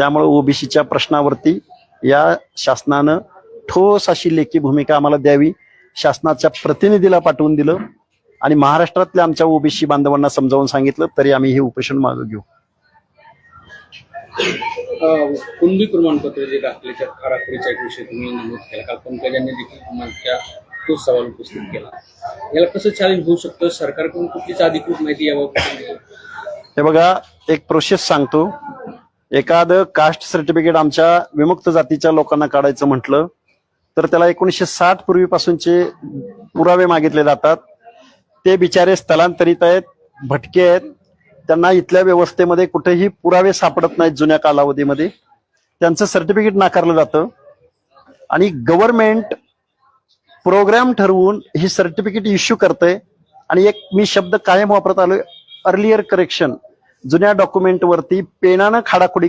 त्यामुळे ओबीसीच्या प्रश्नावरती या शासनानं ठोस अशी लेखी भूमिका आम्हाला द्यावी, शासनाच्या प्रतिनिधीला पाठवून दिलं आणि महाराष्ट्रातल्या आमच्या ओबीसी बांधवांना समजावून सांगितलं तरी आम्ही हे उपोषण मागे घेऊ. कुणबी प्रमाणपत्र जे दाखलेच्या आराखडीचा एक विषय तुम्ही नमूद केला, काल पंकजांनी देखील तुम्हाला तो सवाल उपस्थित केला. याला कसं चॅलेंज होऊ शकतं? सरकारकडून कुठलीच अधिकृत माहिती याबाबत? हे बघा, एक प्रोसेस सांगतो. एखादं कास्ट सर्टिफिकेट आमच्या विमुक्त जातीच्या लोकांना काढायचं म्हटलं तर त्याला 1960 पूर्वीपासूनचे पुरावे मागितले जातात. ते बिचारे स्थलांतरित आहेत, भटके आहेत, त्यांना इथल्या व्यवस्थेमध्ये कुठेही पुरावे सापडत नाहीत. जुन्या कालावधीमध्ये त्यांचं सर्टिफिकेट नाकारलं जातं आणि गव्हर्नमेंट प्रोग्राम ठरवून ही सर्टिफिकेट इश्यू करते. आणि एक मी शब्द कायम वापरत आलोय, अर्लियर करेक्शन. जुन्या डॉक्युमेंटवरती पेनानं खाडाखोडी